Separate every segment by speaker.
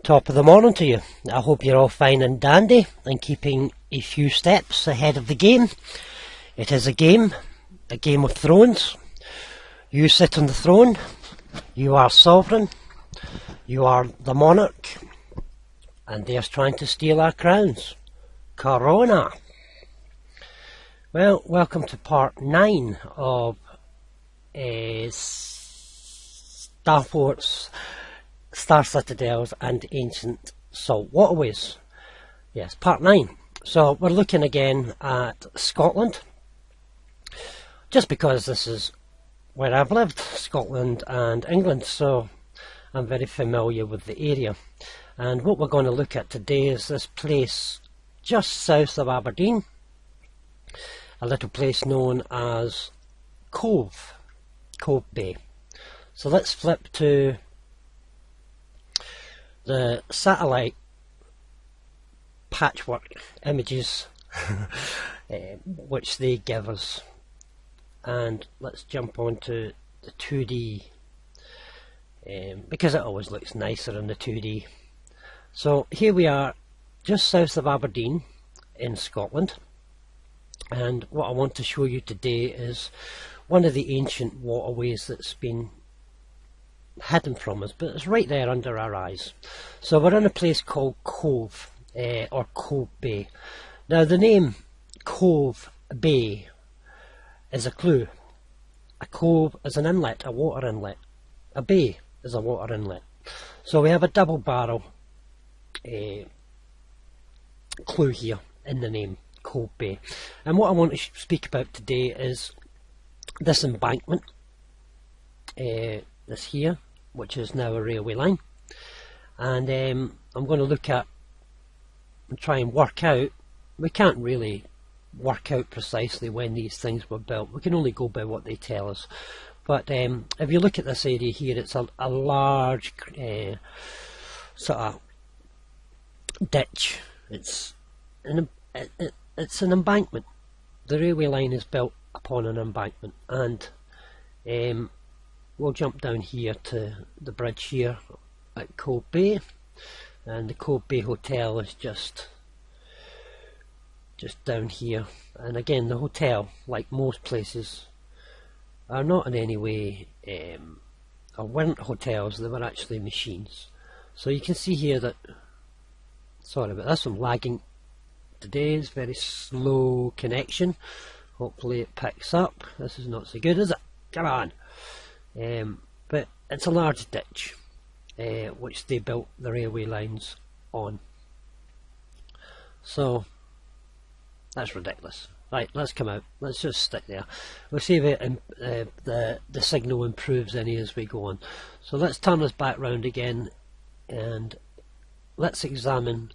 Speaker 1: Top of the morning to you. I hope you're all fine and dandy and keeping a few steps ahead of the game. It is a game of thrones. You sit on the throne, you are sovereign, you are the monarch, and they're trying to steal our crowns. Corona! Well, welcome to part 9 of Starforts, Star Citadels and Ancient Salt Waterways. Yes, part 9. So we're looking again at Scotland, just because this is where I've lived, Scotland and England, so I'm very familiar with the area. And what we're going to look at today is this place just south of Aberdeen, a little place known as Cove Bay. So let's flip to the satellite patchwork images which they give us, and let's jump on to the 2D because it always looks nicer in the 2D. So here we are just south of Aberdeen in Scotland, and what I want to show you today is one of the ancient waterways that's been hidden from us, but it's right there under our eyes. So we're in a place called Cove, or Cove Bay. Now the name Cove Bay is a clue. A cove is an inlet, a water inlet. A bay is a water inlet. So we have a double barrel clue here in the name, Cove Bay. And what I want to speak about today is this embankment, this here, which is now a railway line, and I'm going to look at and try and work out. We can't really work out precisely when these things were built, we can only go by what they tell us. But if you look at this area here, it's a large sort of ditch. It's an embankment. The railway line is built upon an embankment, and we'll jump down here to the bridge here at Cove Bay, and the Cove Bay Hotel is just down here. And again, the hotel, like most places, are not in any way or weren't hotels, they were actually machines. So you can see here that, sorry about this, I'm lagging today, it's very slow connection. Hopefully it picks up. This is not so good, is it? Come on! But it's a large ditch which they built the railway lines on. So that's ridiculous. Right, let's come out. Let's just stick there. We'll see if the signal improves any as we go on. So let's turn us back round again and let's examine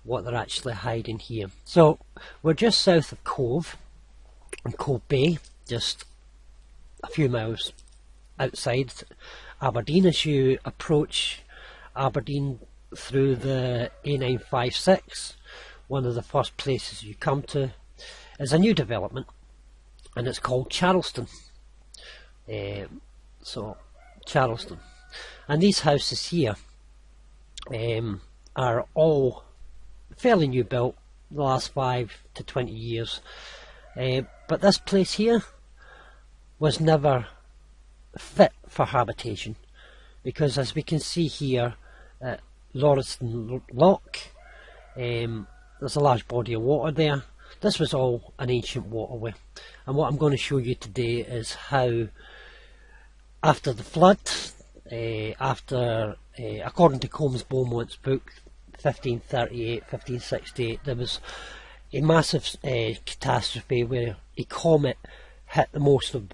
Speaker 1: what they're actually hiding here. So we're just south of Cove and Cove Bay, just a few miles outside Aberdeen. As you approach Aberdeen through the A956, one of the first places you come to is a new development, and it's called Charleston. So Charleston, and these houses here are all fairly new built, the last 5 to 20 years. But this place here was never fit for habitation, because as we can see here at Lauriston Loch, there's a large body of water there. This was all an ancient waterway, and what I'm going to show you today is how after the flood, according to Combs Beaumont's book 1538, 1568, there was a massive catastrophe where a comet hit the most of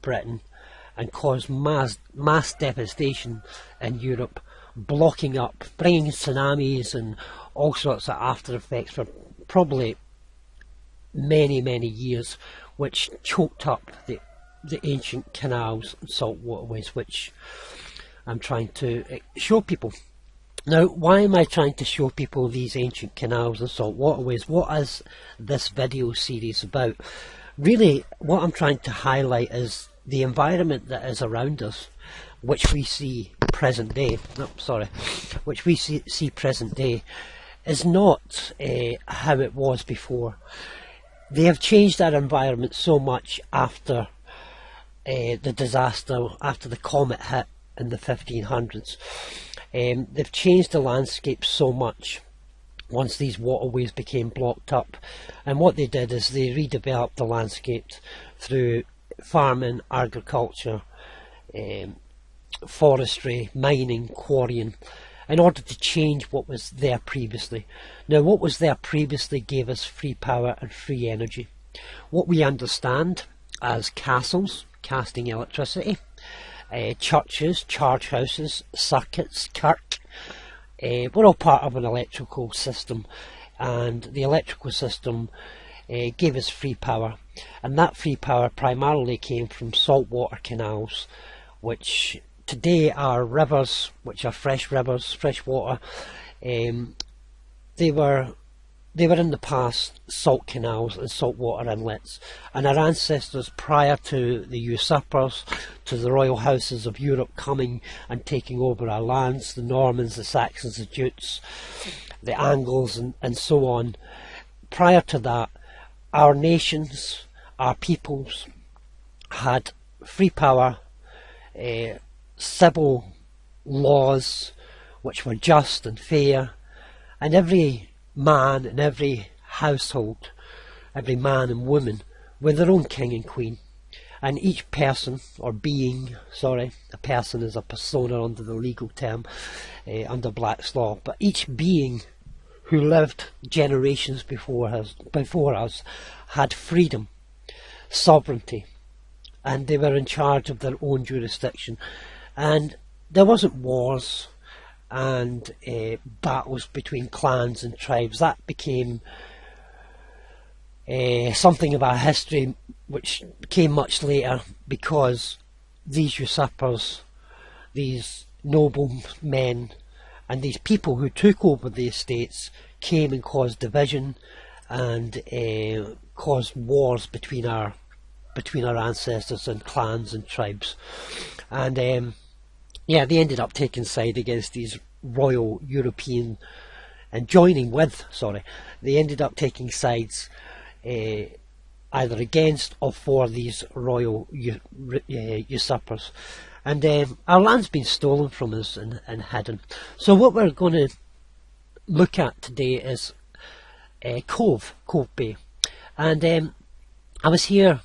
Speaker 1: Britain and caused mass devastation in Europe, blocking up, bringing tsunamis and all sorts of after effects for probably many years, which choked up the ancient canals and salt waterways, which I'm trying to show people. Now, why am I trying to show people these ancient canals and salt waterways? What is this video series about? Really, what I'm trying to highlight is the environment that is around us. which we see present day, which we see present day, is not how it was before. They have changed our environment so much after the disaster, after the comet hit in the 1500s. They've changed the landscape so much once these waterways became blocked up, and what they did is they redeveloped the landscape through farming, agriculture, forestry, mining, quarrying, in order to change what was there previously. Now, what was there previously gave us free power and free energy. What we understand as castles, casting electricity, churches, charge houses, circuits, kirk, we're all part of an electrical system, and the electrical system gave us free power, and that free power primarily came from saltwater canals, which today are rivers, which are fresh rivers, fresh water. They were in the past salt canals and saltwater inlets, and our ancestors, prior to the usurpers, to the royal houses of Europe coming and taking over our lands, the Normans, the Saxons, the Jutes, the Angles, and so on, prior to that, our nations, our peoples, had free power, civil laws which were just and fair, and every man and every household, every man and woman, were their own king and queen, and each person or being, a person is a persona under the legal term, under Black's law, but each being who lived generations before us had freedom, sovereignty, and they were in charge of their own jurisdiction, and there wasn't wars and battles between clans and tribes. That became something of our history which came much later, because these usurpers, these noble men, and these people who took over the estates came and caused division and caused wars between our ancestors and clans and tribes, and they ended up taking side against these royal European, and they ended up taking sides either against or for these royal usurpers, and our land's been stolen from us and hidden. So what we're going to look at today is Cove Bay, and I was here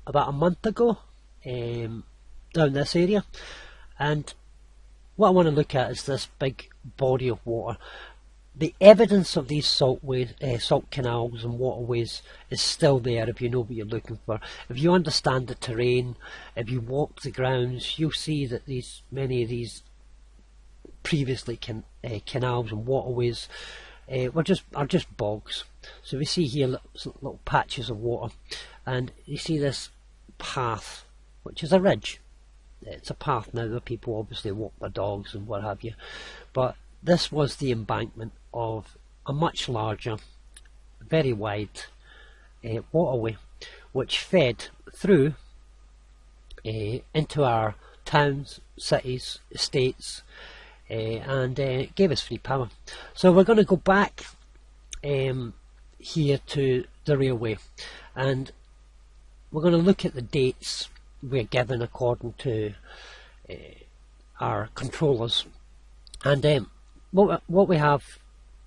Speaker 1: about a month ago down this area, and what I want to look at is this big body of water. The evidence of these salt canals and waterways is still there if you know what you're looking for. If you understand the terrain, if you walk the grounds, you'll see that many of these previously canals and waterways are just bogs. So we see here little patches of water, and you see this path, which is a ridge. It's a path now where people obviously walk their dogs and what have you, but this was the embankment of a much larger, very wide waterway, which fed through into our towns, cities, estates, and gave us free power. So we're going to go back here to the railway, and we're going to look at the dates we're given according to our controllers, and what we have,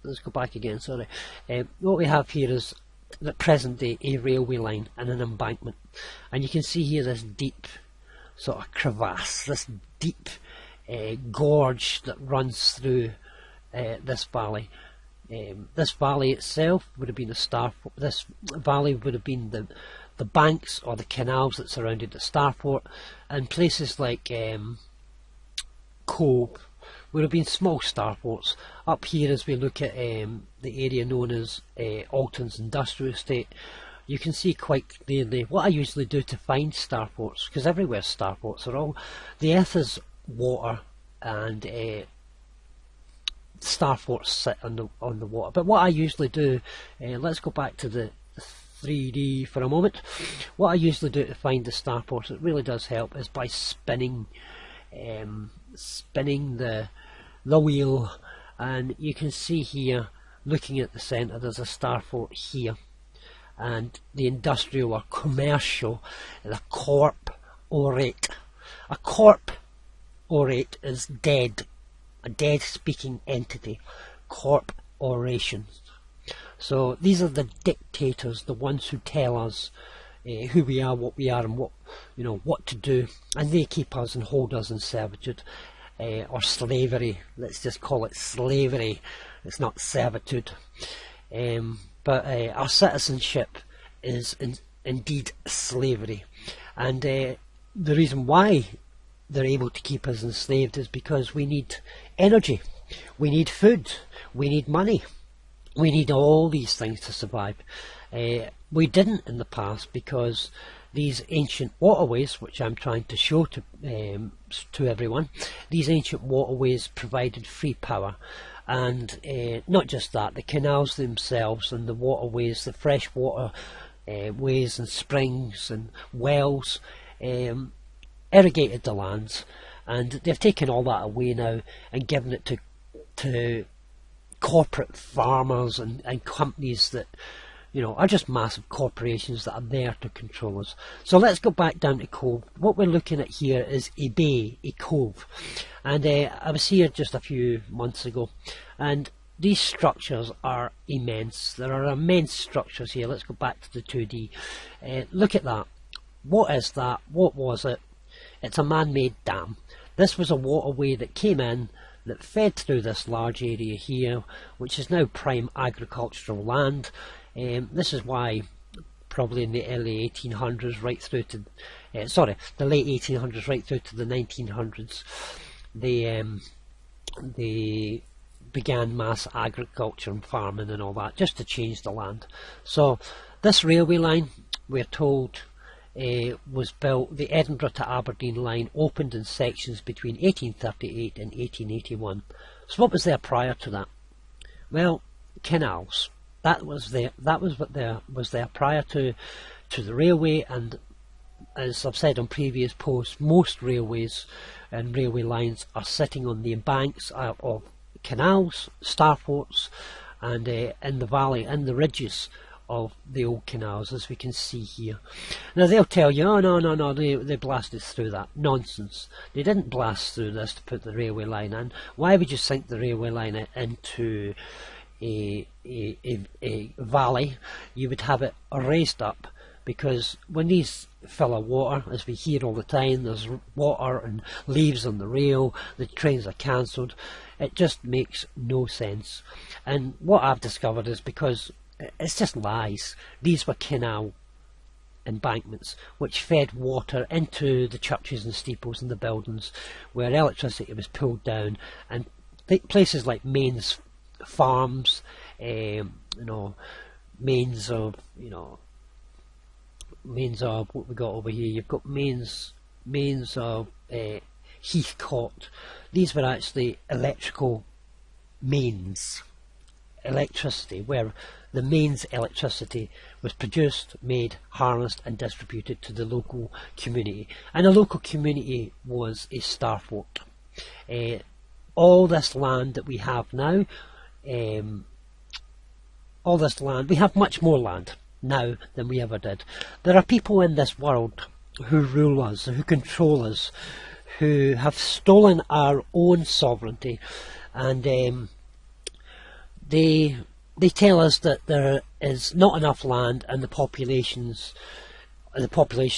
Speaker 1: let's go back again, what we have here is the present day a railway line and an embankment, and you can see here this deep sort of crevasse, this deep gorge that runs through this valley. This valley itself would have been this valley would have been the banks or the canals that surrounded the Starfort, and places like Cove would have been small Starforts. Up here, as we look at the area known as Alton's Industrial Estate, you can see quite clearly what I usually do to find Starforts, because everywhere's Starforts. The earth is water, and Starforts sit on the water. But what I usually do, let's go back to the 3D for a moment. What I usually do to find the Starforts, it really does help, is by spinning spinning the wheel, and you can see here, looking at the centre, there's a Starfort here, and the industrial or commercial, the corp orate. A corp orate is dead, a dead speaking entity. Corp orations. So these are the dictators, the ones who tell us who we are, and what to do, and they keep us and hold us in servitude or slavery. Let's just call it slavery. It's not servitude. But our citizenship is indeed slavery, and the reason why they're able to keep us enslaved is because we need energy, we need food, we need money, we need all these things to survive. We didn't in the past because these ancient waterways, which I'm trying to show to everyone, these ancient waterways provided free power. And not just that, the canals themselves and the waterways, the freshwater ways and springs and wells irrigated the lands, and they've taken all that away now and given it to corporate farmers and companies that are just massive corporations that are there to control us. So let's go back down to Cove. What we're looking at here is a bay, a cove, and I was here just a few months ago, and these structures are immense. There are immense structures here. Let's go back to the 2D. Look at that. What is that? What was it? It's a man-made dam. This was a waterway that came in, that fed through this large area here, which is now prime agricultural land. This is why probably in the early 1800s right through to the late 1800s right through to the 1900s they began mass agriculture and farming and all that, just to change the land. So this railway line, we're told, was built. The Edinburgh to Aberdeen line opened in sections between 1838 and 1881. So what was there prior to that? Well, canals. That was what there was there prior to the railway. And as I've said on previous posts, most railways and railway lines are sitting on the banks of canals, Starforts, and in the valley, in the ridges of the old canals, as we can see here. Now they'll tell you, oh no, they blasted through that. Nonsense. They didn't blast through this to put the railway line in. Why would you sink the railway line into a valley? You would have it raised up, because when these fill of water, as we hear all the time, there's water and leaves on the rail, the trains are cancelled. It just makes no sense. And what I've discovered is because it's just lies. These were canal embankments which fed water into the churches and steeples and the buildings where electricity was pulled down, and places like Mains farms, Mains of what we got over here. You've got Mains of Heathcote. These were actually electrical mains, electricity, where the mains electricity was produced, made, harnessed and distributed to the local community, and the local community was a Starfort. All this land that we have now, all this land, we have much more land now than we ever did. There are people in this world who rule us, who control us, who have stolen our own sovereignty, and they tell us that there is not enough land, and the population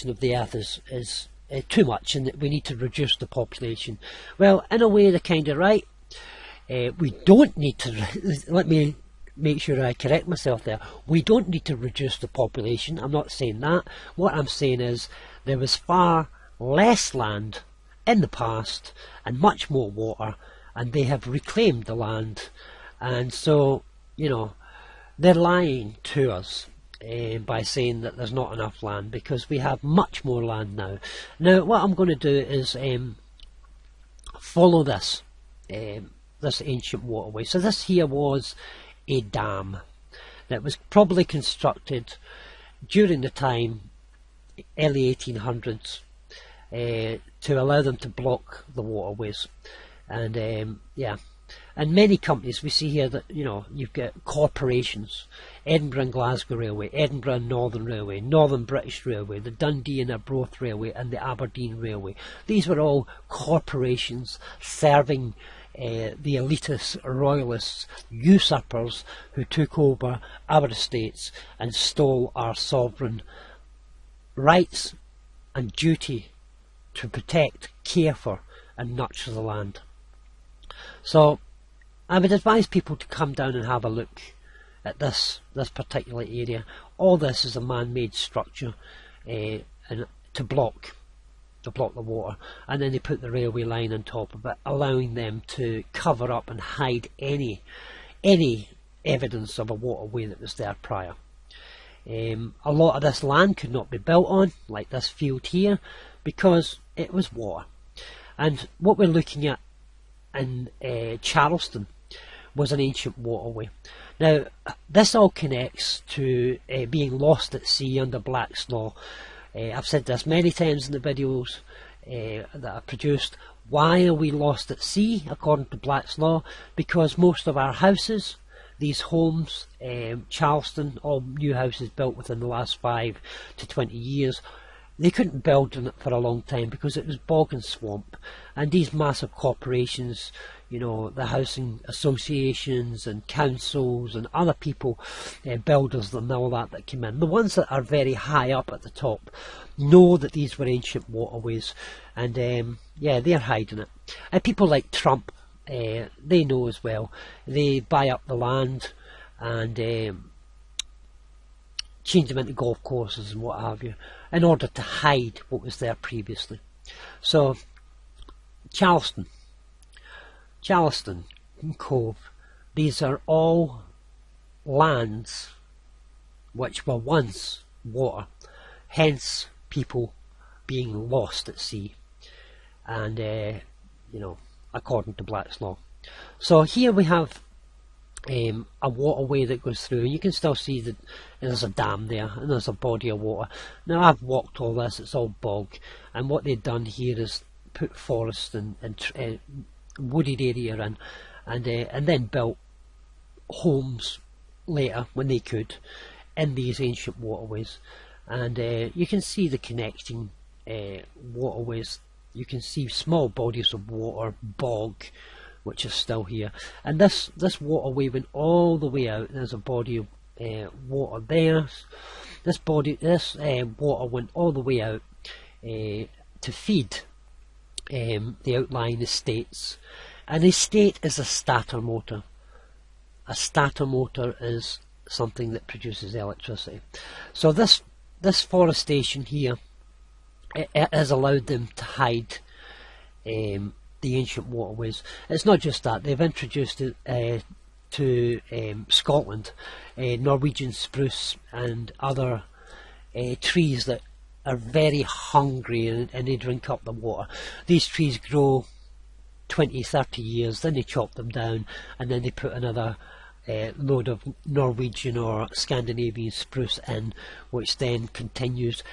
Speaker 1: of the earth is too much, and that we need to reduce the population. Well, in a way they're kind of right. We don't need to, let me make sure I correct myself there, we don't need to reduce the population. I'm not saying that. What I'm saying is there was far less land in the past and much more water, and they have reclaimed the land, and so they're lying to us by saying that there's not enough land, because we have much more land now. Now what I'm going to do is follow this ancient waterway. So this here was a dam that was probably constructed during the time early 1800s, to allow them to block the waterways. And yeah, and many companies, we see here that, you know, you've got corporations: Edinburgh and Glasgow Railway, Edinburgh and Northern Railway, Northern British Railway, the Dundee and Arbroath Railway, and the Aberdeen Railway. These were all corporations serving the elitists, royalists, usurpers who took over our estates and stole our sovereign rights and duty to protect, care for and nurture the land. So I would advise people to come down and have a look at this particular area. All this is a man-made structure and to block the water, and then they put the railway line on top of it, allowing them to cover up and hide any evidence of a waterway that was there prior. A lot of this land could not be built on, like this field here, because it was water. And what we're looking at in Charleston was an ancient waterway. Now this all connects to being lost at sea under Black's Law. I've said this many times in the videos that I've produced. Why are we lost at sea according to Black's Law? Because most of our houses, these homes, Charleston, all new houses built within the last 5 to 20 years, they couldn't build on it for a long time because it was bog and swamp. And these massive corporations, you know, the housing associations and councils and other people, builders and all that came in, the ones that are very high up at the top, know that these were ancient waterways, and yeah, they're hiding it. And people like Trump, they know as well. They buy up the land and change them into golf courses and what have you, in order to hide what was there previously. So Charleston and Cove, these are all lands which were once water, hence people being lost at sea, and you know, according to Black's Law. So here we have a waterway that goes through, and you can still see that there's a dam there and there's a body of water. Now I've walked all this, it's all bog, and what they've done here is put forest and wooded area in, and then built homes later when they could in these ancient waterways. And you can see the connecting waterways. You can see small bodies of water, bog, which is still here, and this waterway went all the way out. There's a body of water there. This water went all the way out to feed the outlying estates. An estate is a starter motor. A starter motor is something that produces electricity. So this forestation here, it has allowed them to hide the ancient waterways. It's not just that, they've introduced it to Scotland, Norwegian spruce and other trees that are very hungry, and they drink up the water. These trees grow 20-30 years, then they chop them down, and then they put another load of Norwegian or Scandinavian spruce in, which then continues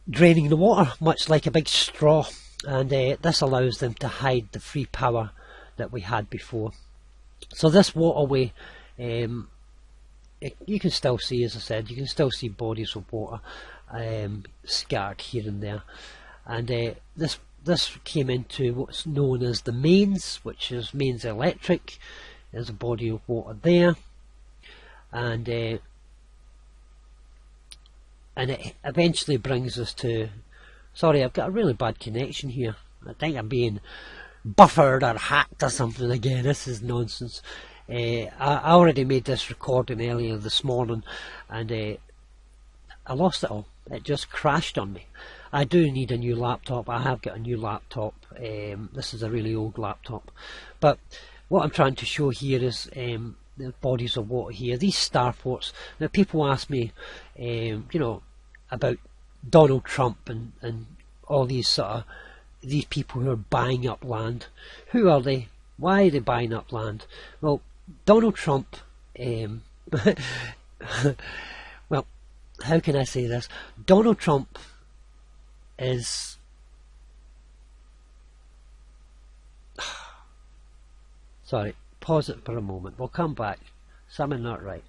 Speaker 1: draining the water, much like a big straw. And this allows them to hide the free power that we had before. So this waterway, you can still see, as I said, you can still see bodies of water scattered here and there. And this came into what's known as the mains, which is mains electric. There's a body of water there, and it eventually brings us to. Sorry, I've got a really bad connection here. I think I'm being buffered or hacked or something again. This is nonsense. I already made this recording earlier this morning, and I lost it all. It just crashed on me. I do need a new laptop. I have got a new laptop. This is a really old laptop. But what I'm trying to show here is the bodies of water here. These starforts. Now people ask me, you know, about Donald Trump and all these these people who are buying up land. Who are they? Why are they buying up land? Well, Donald Trump, well, how can I say this? Donald Trump is sorry, pause it for a moment. We'll come back. Something not right.